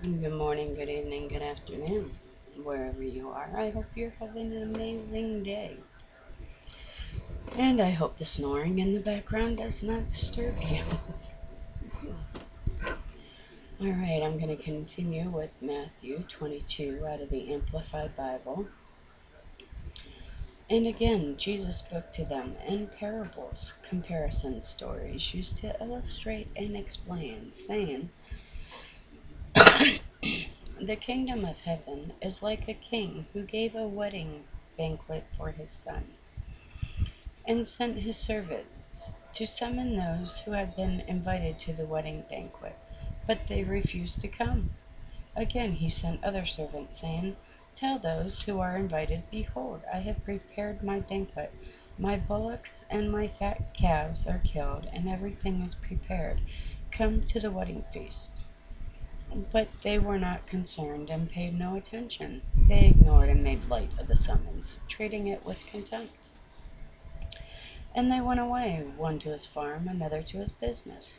Good morning, good evening, good afternoon, wherever you are. I hope you're having an amazing day. And I hope the snoring in the background does not disturb you. Alright, I'm going to continue with Matthew 22 out of the Amplified Bible. And again, Jesus spoke to them in parables, comparison stories used to illustrate and explain, saying, The kingdom of heaven is like a king who gave a wedding banquet for his son, and sent his servants to summon those who had been invited to the wedding banquet, but they refused to come. Again he sent other servants, saying, Tell those who are invited, Behold, I have prepared my banquet. My bullocks and my fat calves are killed, and everything is prepared. Come to the wedding feast. But they were not concerned and paid no attention. They ignored and made light of the summons, treating it with contempt. And they went away, one to his farm, another to his business,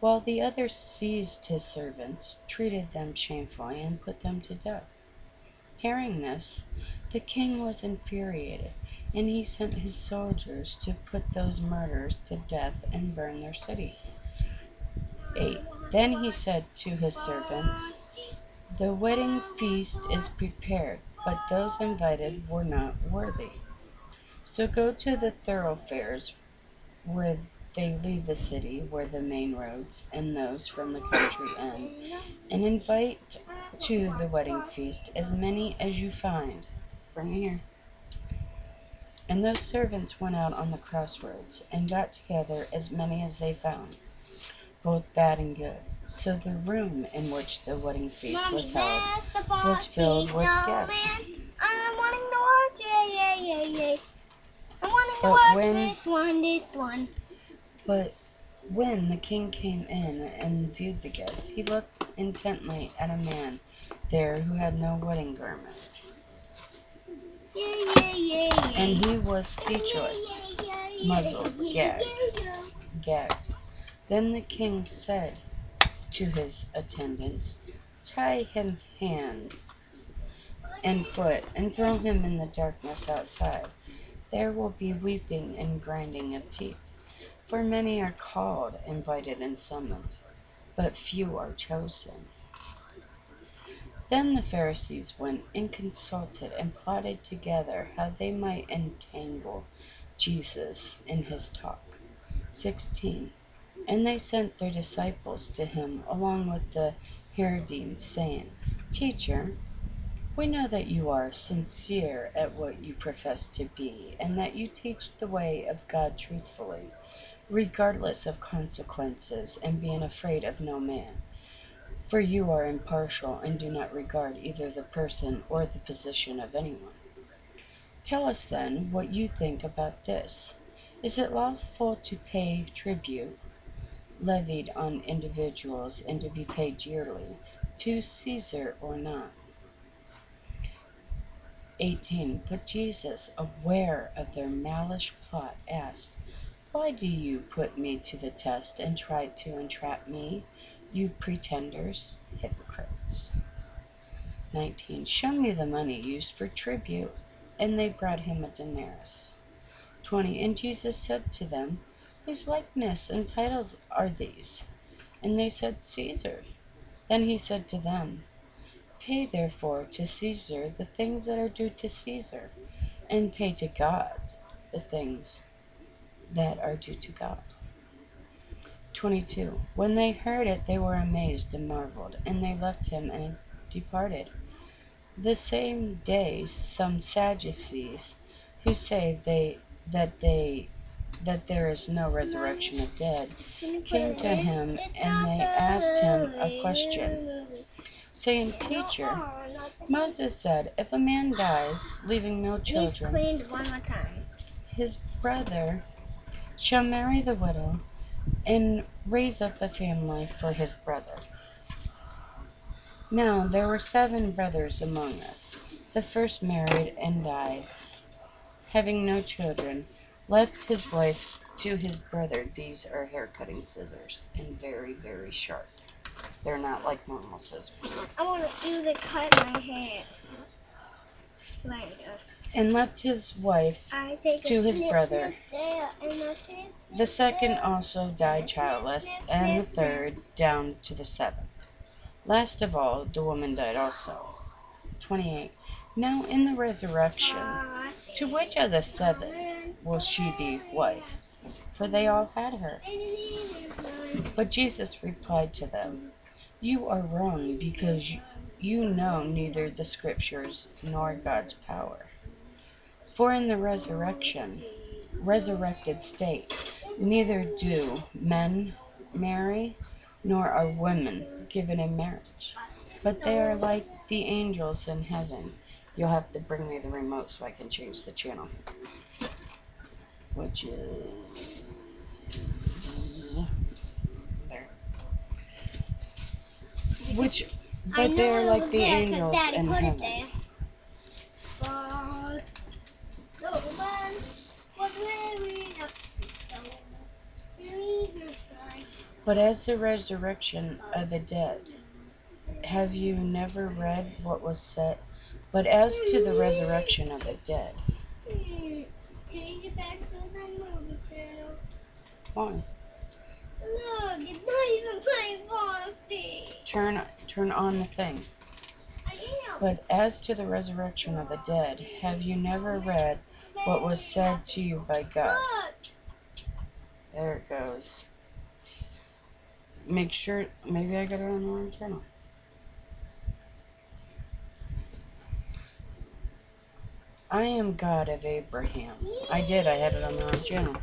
while the others seized his servants, treated them shamefully, and put them to death. Hearing this, the king was infuriated, and he sent his soldiers to put those murderers to death and burn their city. 8. Then he said to his servants, The wedding feast is prepared, but those invited were not worthy. So go to the thoroughfares where they leave the city, where the main roads, and those from the country end, and invite to the wedding feast as many as you find. Bring here. And those servants went out on the crossroads, and got together as many as they found, both bad and good. So the room in which the wedding feast was held was filled with guests. I'm wanting to watch it. Yay. I'm wanting to watch this one. But when the king came in and viewed the guests, he looked intently at a man there who had no wedding garment. And he was speechless, muzzled, gagged. Then the king said to his attendants, Tie him hand and foot, and throw him in the darkness outside. There will be weeping and grinding of teeth. For many are called, invited, and summoned, but few are chosen. Then the Pharisees went and consulted and plotted together how they might entangle Jesus in his talk. 16. And they sent their disciples to him along with the Herodians, saying, Teacher, we know that you are sincere at what you profess to be, and that you teach the way of God truthfully, regardless of consequences, and being afraid of no man. For you are impartial and do not regard either the person or the position of anyone. Tell us then what you think about this. Is it lawful to pay tribute levied on individuals and to be paid yearly to Caesar or not? 18. But Jesus, aware of their malice plot, asked, Why do you put me to the test and try to entrap me, you pretenders, hypocrites? 19. Show me the money used for tribute. And they brought him a denarius. 20. And Jesus said to them, Whose likeness and titles are these? And they said, Caesar. Then he said to them, Pay therefore to Caesar the things that are due to Caesar, and pay to God the things that are due to God. 22. When they heard it, they were amazed and marveled, and they left him and departed. The same day some Sadducees, who say that there is no resurrection of dead, came to him, and they asked him a question, saying, Teacher, Moses said, if a man dies, leaving no children, his brother shall marry the widow and raise up a family for his brother. Now there were 7 brothers among us. The first married and died, having no children, left his wife to his brother. These are hair cutting scissors, and very, very sharp. They're not like normal scissors. I want to use it cut my hair. And left his wife to his brother. The second also died childless, and the third down to the seventh. Last of all, the woman died also. 28. Now in the resurrection, to which of the seven will she be wife? For they all had her. But Jesus replied to them, You are wrong, because you know neither the Scriptures nor God's power. For in the resurrected state, neither do men marry, nor are women given in marriage, but they are like the angels in heaven. You'll have to bring me the remote so I can change the channel. Which is there. But they are like the angels in heaven. But as the resurrection of the dead, have you never read what was said? But as to the resurrection of the dead. Change it back to the movie channel. Why? Look, it's not even playing Frosty. Turn on the thing. But as to the resurrection of the dead, have you never read what was said to you by God? There it goes. Make sure, maybe I got it on the wrong channel. I am God of Abraham. I had it on the wrong channel.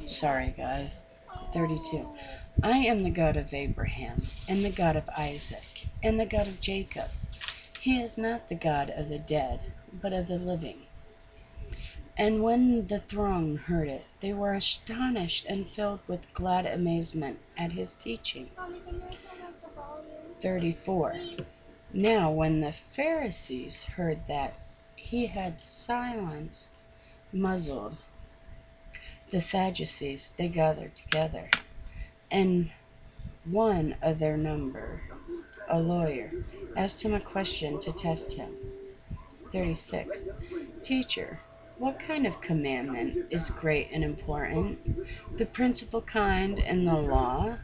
Sorry guys. 32. I am the God of Abraham, and the God of Isaac, and the God of Jacob. He is not the God of the dead, but of the living. And when the throng heard it, they were astonished and filled with glad amazement at his teaching. 34. Now when the Pharisees heard that he had muzzled the Sadducees, they gathered together. And one of their number, a lawyer, asked him a question to test him. 36. Teacher, what kind of commandment is great and important? The principal kind in the law?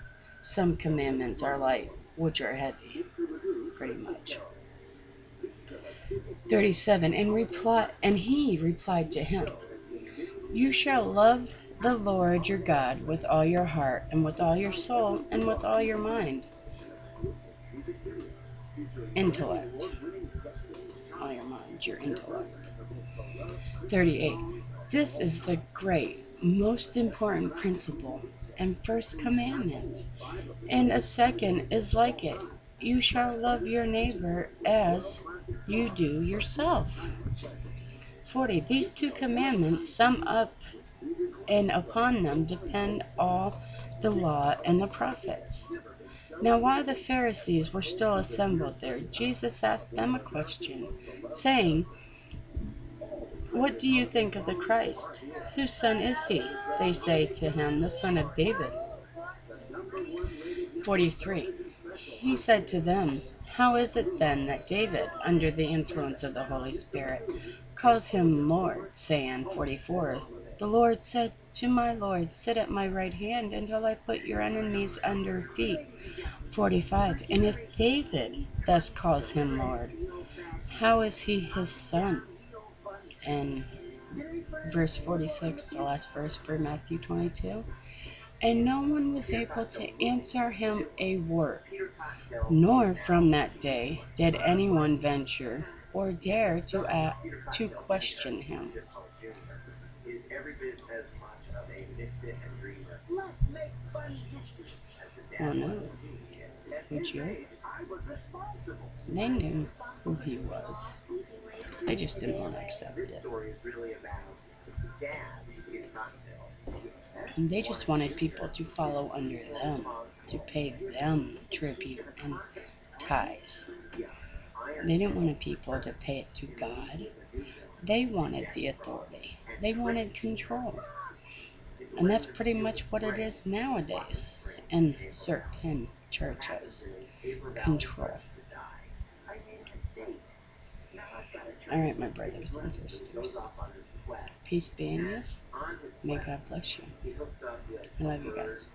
Some commandments are light, which are heavy, pretty much. 37. And he replied to him, You shall love the Lord your God with all your heart, and with all your soul, and with all your mind. Intellect. All your mind, your intellect. 38. This is the great, most important principle and first commandment. And a second is like it. You shall love your neighbor as you do yourself. 40. These two commandments sum up, and upon them depend all the law and the prophets. Now while the Pharisees were still assembled there, Jesus asked them a question, saying, What do you think of the Christ? Whose son is he? They say to him, The son of David. 43. He said to them, How is it then that David, under the influence of the Holy Spirit, calls him Lord, saying, 44, The Lord said to my Lord, Sit at my right hand until I put your enemies under your feet. 45. And if David thus calls him Lord, how is he his son? And verse 46, the last verse for Matthew 22. And no one was able to answer him a word, nor from that day did anyone venture or dare to question him. Oh no. Would you? They knew who he was. They just didn't want to accept it. And they just wanted people to follow under them, to pay them tribute and tithes. They didn't want people to pay it to God. They wanted the authority. They wanted control. And that's pretty much what it is nowadays. and certain churches control. Alright, my brothers and sisters. Peace be in you. May God bless you. I love you guys.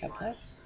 God bless.